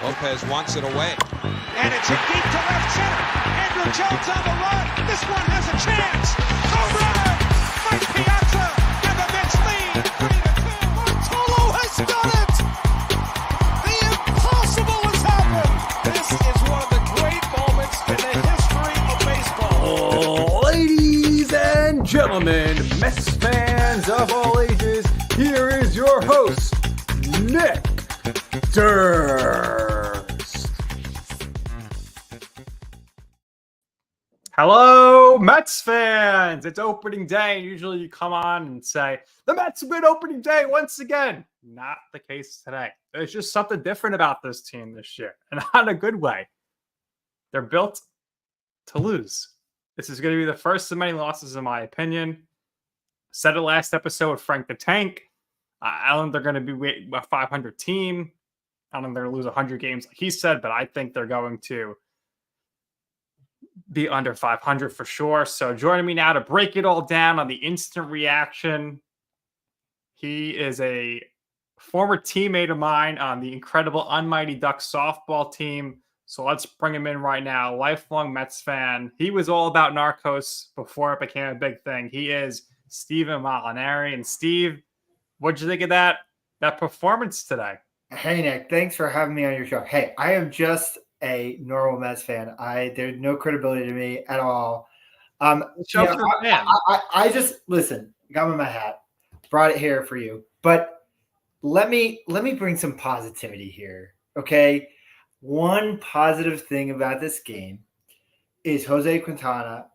Lopez wants it away. And it's hit deep to left center. Andrew Jones on the run. This one has a chance. Home run! Mike Piazza and the Mets lead 3-2. Bartolo has done it! The impossible has happened! This is one of the great moments in the history of baseball. Ladies and gentlemen, Mets fans of all ages, here is your host, Nick Durst. Hello, Mets fans. It's opening day. Usually you come on and say, the Mets win opening day once again. Not the case today. There's just something different about this team this year, and not in a good way. They're built to lose. This is going to be the first of many losses, in my opinion. Said it last episode with Frank the Tank. I don't think they're going to be a 500 team. I don't think they're going to lose 100 games like he said, but I think they're going to be under 500 for sure. So joining me now to break it all down on the instant reaction. He is a former teammate of mine on the incredible Unmighty Ducks softball team. So let's bring him in right now. Lifelong Mets fan. He was all about Narcos before it became a big thing. He is Steve Molinari. And Steve, what'd you think of that performance today? Hey, Nick, thanks for having me on your show. Hey, I am just a normal Mets fan. There's no credibility to me at all. I just listen, got me my hat, brought it here for you. But let me bring some positivity here. Okay. One positive thing about this game is Jose Quintana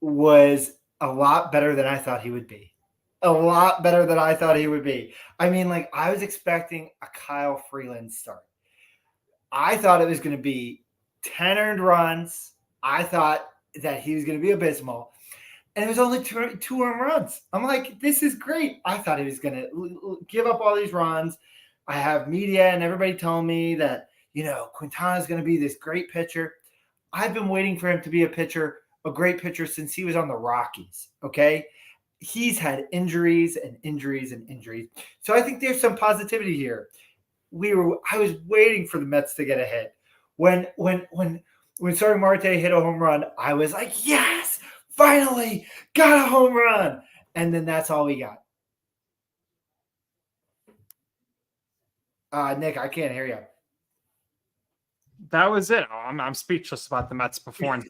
was a lot better than I thought he would be. A lot better than I thought he would be. I mean, like, I was expecting a Kyle Freeland start. I thought it was going to be 10 earned runs. I thought that he was going to be abysmal. And it was only two earned runs. I'm like, this is great. I thought he was going to give up all these runs. I have media and everybody telling me that, Quintana is going to be this great pitcher. I've been waiting for him to be a great pitcher since he was on the Rockies, okay? He's had injuries and injuries and injuries. So I think there's some positivity here. I was waiting for the Mets to get a hit. When Starling Marte hit a home run, I was like, yes, finally got a home run. And then that's all we got. Nick, I can't hear you. That was it. I'm speechless about the Mets performance.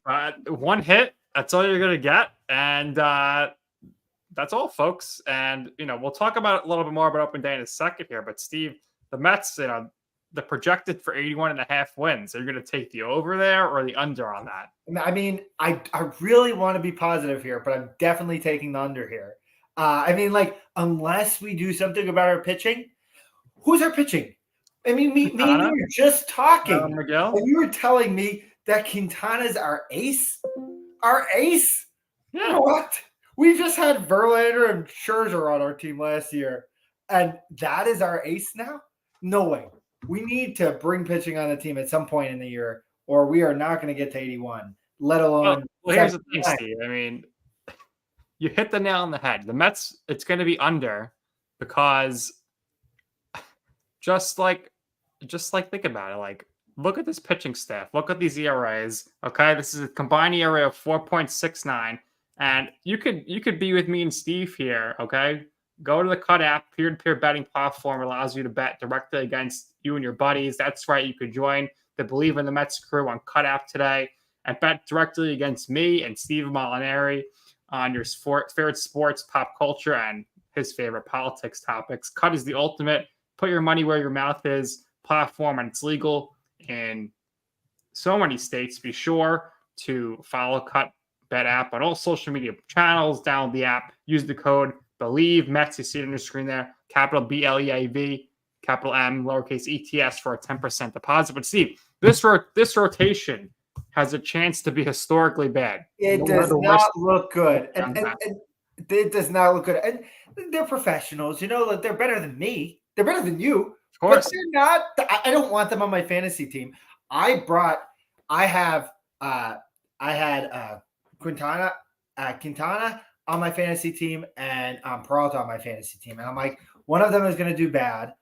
One hit, that's all you're going to get. And that's all, folks. And, we'll talk about a little bit more about open day in a second here. But, Steve, the Mets, they're projected for 81.5 wins. Are you going to take the over there or the under on that? I mean, I really want to be positive here, but I'm definitely taking the under here. Unless we do something about our pitching, who's our pitching? I mean, me and you were just talking. Miguel? And you were telling me that Quintana's our ace? Our ace? Yeah. What? We just had Verlander and Scherzer on our team last year, and that is our ace now? No way. We need to bring pitching on the team at some point in the year, or we are not going to get to 81, let alone. Well, here's the thing, Steve. I mean, you hit the nail on the head. The Mets, it's going to be under because just think about it. Like, look at this pitching staff. Look at these ERAs. Okay, this is a combined ERA of 4.69. And you could be with me and Steve here, okay? Go to the Cut app, peer-to-peer betting platform. It allows you to bet directly against you and your buddies. That's right. You could join the Bleav in the Mets crew on Cut app today and bet directly against me and Steve Molinari on your favorite sports, pop culture, and his favorite politics topics. Cut is the ultimate put your money where your mouth is platform, and it's legal in so many states. Be sure to follow Cut Bet app on all social media channels. Download the app. Use the code Bleav Mets. You see it on your screen there. Capital BLEAV, capital M, lowercase ETS for a 10% deposit. But Steve, this rotation has a chance to be historically bad. It does not look good. And it does not look good. And they're professionals. They're better than me. They're better than you. Of course. But they're not. I don't want them on my fantasy team. I had Quintana on my fantasy team and Peralta on my fantasy team. And I'm like, one of them is going to do bad,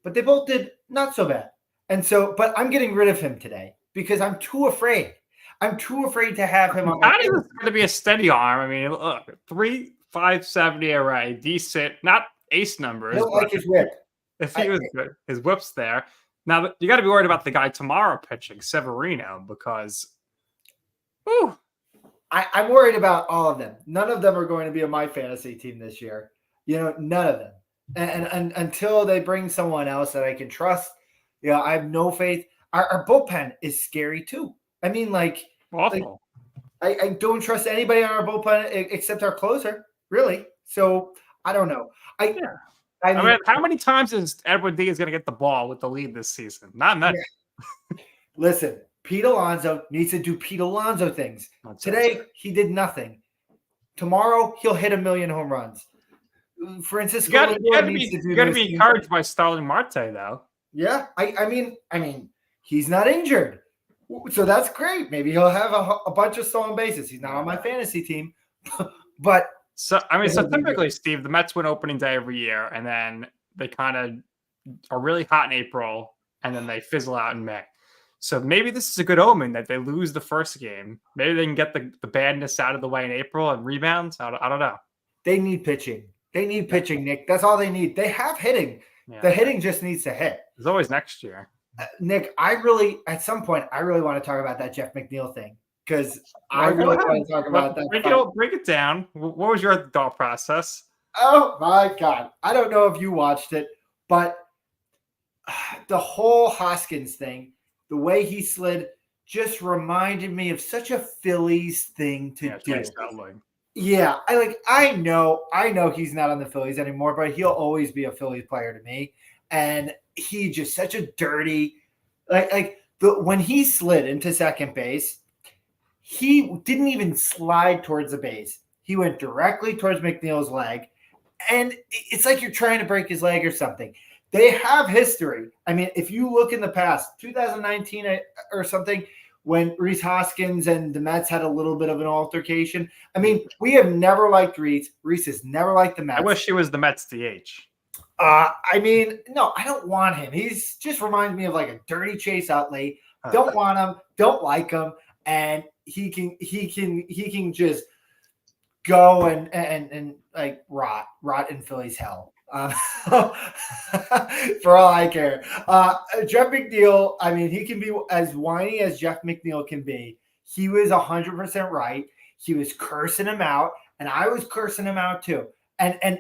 but they both did not so bad. And so, but I'm getting rid of him today because I'm too afraid. I'm too afraid to have him on my team. It's going to be a steady arm. I mean, look, 3.570 array, decent, not ace numbers. I don't like his whip. If he was good, his whip's there. Now, you got to be worried about the guy tomorrow pitching, Severino, because whew, I'm worried about all of them. None of them are going to be on my fantasy team this year. None of them. And until they bring someone else that I can trust, I have no faith. Our bullpen is scary too. I mean, awful. I don't trust anybody on our bullpen except our closer, really. So I don't know. I mean, how many times is Edward Diaz going to get the ball with the lead this season? Not many. Yeah. Listen, Pete Alonso needs to do Pete Alonso things. Today, he did nothing. Tomorrow, he'll hit 1,000,000 home runs. Francisco, you got to be encouraged by Starling Marte, though. Yeah, I mean, he's not injured, so that's great. Maybe he'll have a bunch of stolen bases. He's not on my fantasy team, but so typically, Steve, the Mets win opening day every year, and then they kind of are really hot in April, and then they fizzle out in May. So maybe this is a good omen that they lose the first game. Maybe they can get the badness out of the way in April and rebound. I don't know. They need pitching. They need pitching, Nick. That's all they need. They have hitting. Yeah. The hitting just needs to hit. There's always next year. Nick, at some point, I really want to talk about that Jeff McNeil thing because I really want to talk about that. Break it down. What was your thought process? Oh, my God. I don't know if you watched it, but the whole Hoskins thing, the way he slid, just reminded me of such a Phillies thing to do. Yeah, I know he's not on the Phillies anymore, but he'll always be a Phillies player to me. And he just such a dirty, when he slid into second base, he didn't even slide towards the base. He went directly towards McNeil's leg, and it's like you're trying to break his leg or something. They have history. I mean, if you look in the past, 2019 or something, when Rhys Hoskins and the Mets had a little bit of an altercation. I mean, we have never liked Rhys. Rhys has never liked the Mets. I wish he was the Mets DH. I mean, no, I don't want him. He's just reminds me of like a dirty Chase Utley. Don't want him. Don't like him. And he can just go and like rot in Philly's hell. For all I care. Jeff McNeil, I mean, he can be as whiny as Jeff McNeil can be. He was 100% right. He was cursing him out, and I was cursing him out too. And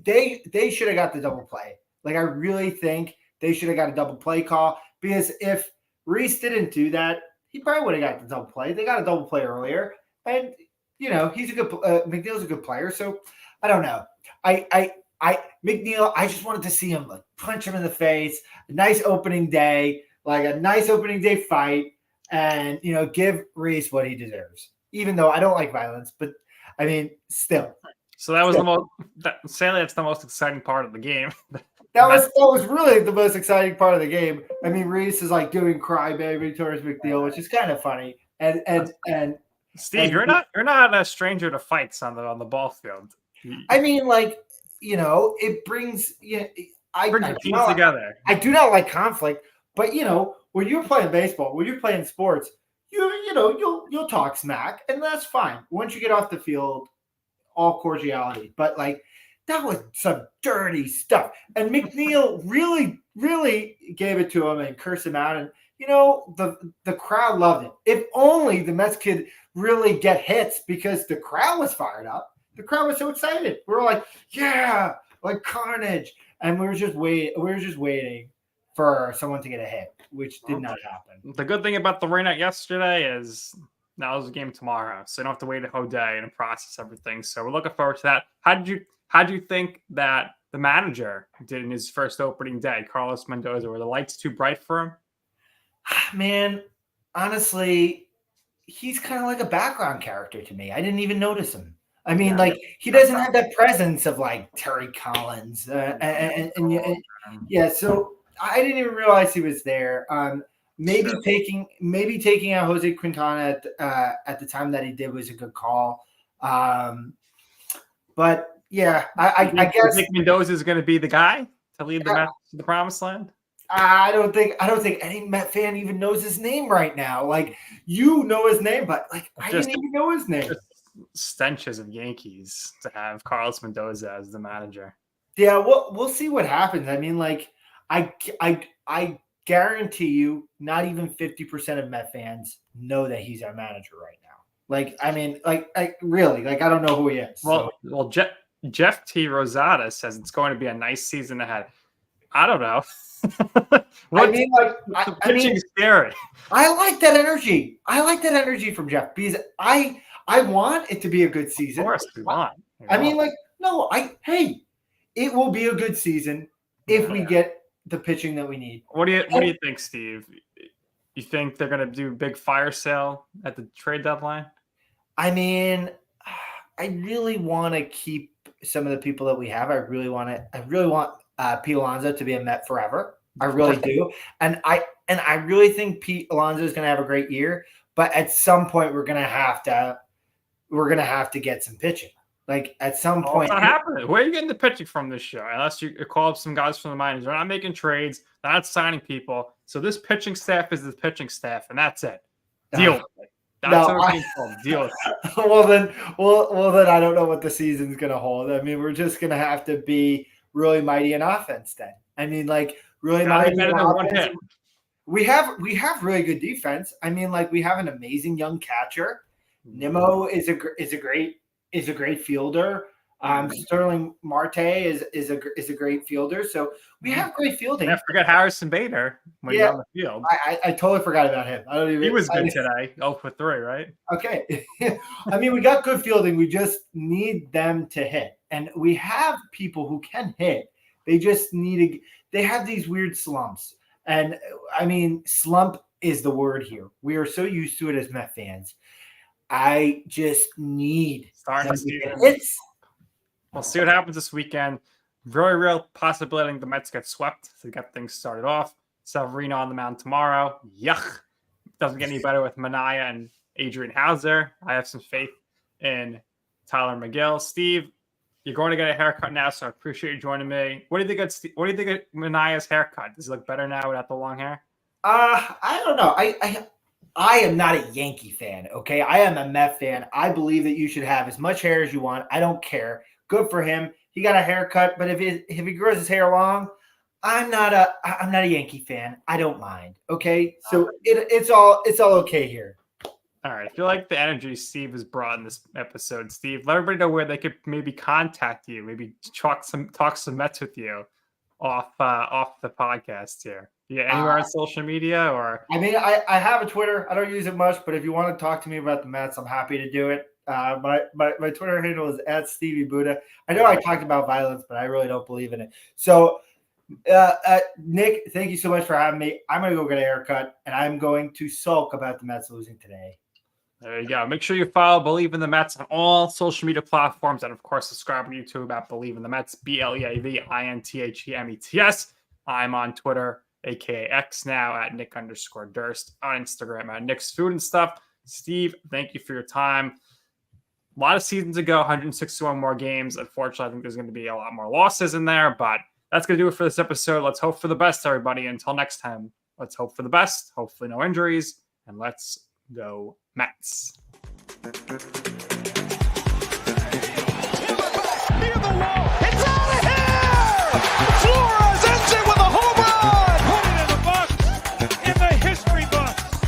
they should have got the double play. Like, I really think they should have got a double play call, because if Rhys didn't do that, he probably would have got the double play. They got a double play earlier, and he's a good McNeil's a good player. So I don't know. McNeil, I just wanted to see him punch him in the face. A nice opening day, fight, and give Rhys what he deserves. Even though I don't like violence, but I mean, still. So that was sadly, that's the most exciting part of the game. That was really the most exciting part of the game. I mean, Rhys is like doing crybaby towards McNeil, which is kind of funny. And Steve, you're not a stranger to fights on the ball field. I mean, it brings teams together. I do not like conflict, but when you're playing baseball, when you're playing sports, you'll talk smack, and that's fine. Once you get off the field, all cordiality. But that was some dirty stuff. And McNeil really, really gave it to him and cursed him out. And the crowd loved it. If only the Mets could really get hits, because the crowd was fired up. The crowd was so excited. We were like, yeah, like carnage. And we were just waiting for someone to get a hit, which did not happen. The good thing about the rainout yesterday is now there's a game tomorrow, so you don't have to wait a whole day and process everything. So we're looking forward to that. How did you think that the manager did in his first opening day, Carlos Mendoza? Were the lights too bright for him? Man, honestly, he's kind of like a background character to me. I didn't even notice him. I mean, he doesn't have that presence of Terry Collins. So I didn't even realize he was there. Maybe taking out Jose Quintana at the time that he did was a good call. But yeah, I guess Mendoza is going to be the guy to lead the Mets to the promised land. I don't think any Met fan even knows his name right now. Like, you know his name, but like I didn't even know his name. Just stenches of Yankees to have Carlos Mendoza as the manager. Yeah, we'll see what happens. I mean, like I guarantee you, not even 50% of Met fans know that he's our manager right now. Like, I mean, like really, like I don't know who he is. Well, Jeff T. Rosada says it's going to be a nice season ahead. I don't know. I mean, like, I mean, scary. I like that energy. I like that energy from Jeff because I want it to be a good season. Of course, we want. I mean, like, no, hey, it will be a good season if we get the pitching that we need. What do you think, Steve? You think they're going to do a big fire sale at the trade deadline? I mean, I really want to keep some of the people that we have. I really want Pete Alonso to be a Met forever. I really do. And I really think Pete Alonso is going to have a great year, but at some point we're going to have to get some pitching. Like at some point, it's not happening. Where are you getting the pitching from this year? Unless you call up some guys from the minors. They're not making trades. They're not signing people. So this pitching staff is the pitching staff, and that's it. Deal with it. That's what we're told. Deal with it. Well then I don't know what the season's gonna hold. I mean, we're just gonna have to be really mighty in offense then. I mean, like really mighty in offense. We have really good defense. I mean, like we have an amazing young catcher. Nimmo is a great fielder. Sterling Marte is a great fielder. So we have great fielding. Can't forget Harrison Bader when he's on the field. I totally forgot about him. He was good today. 0 for 3, right? Okay. I mean, we got good fielding. We just need them to hit. And we have people who can hit. They just they have these weird slumps. And I mean, slump is the word here. We are so used to it as Met fans. I just need hits. We'll see what happens this weekend. Very real possibility the Mets get swept to get things started off. Severino on the mound tomorrow. Yuck. Doesn't get any better with Mania and Adrian Hauser. I have some faith in Tyler McGill. Steve, you're going to get a haircut now, so I appreciate you joining me. What do you think of Mania's haircut? Does he look better now without the long hair? I don't know. I am not a Yankee fan, okay? I am a Met fan. I Bleav that you should have as much hair as you want. I don't care. Good for him. He got a haircut, but if he grows his hair long, I'm not a Yankee fan. I don't mind, okay? So it's all okay here. All right. I feel like the energy Steve has brought in this episode. Steve, let everybody know where they could maybe contact you, maybe talk some Mets with you off the podcast here. Yeah, anywhere on social media or? I mean, I have a Twitter. I don't use it much, but if you want to talk to me about the Mets, I'm happy to do it. My Twitter handle is @StevieBuddha. I know I talked about violence, but I really don't Bleav in it. So, Nick, thank you so much for having me. I'm going to go get a haircut, and I'm going to sulk about the Mets losing today. There you go. Make sure you follow Bleav in the Mets on all social media platforms, and of course, subscribe on YouTube about Bleav in the Mets. BLEAVINTHEMETS. I'm on Twitter, aka X now, @Nick_Durst, on Instagram @Nick's Food and Stuff. Steve, thank you for your time. A lot of seasons to go, 161 more games. Unfortunately, I think there's going to be a lot more losses in there, but that's going to do it for this episode. Let's hope for the best, everybody. Until next time, let's hope for the best. Hopefully no injuries, and let's go Mets.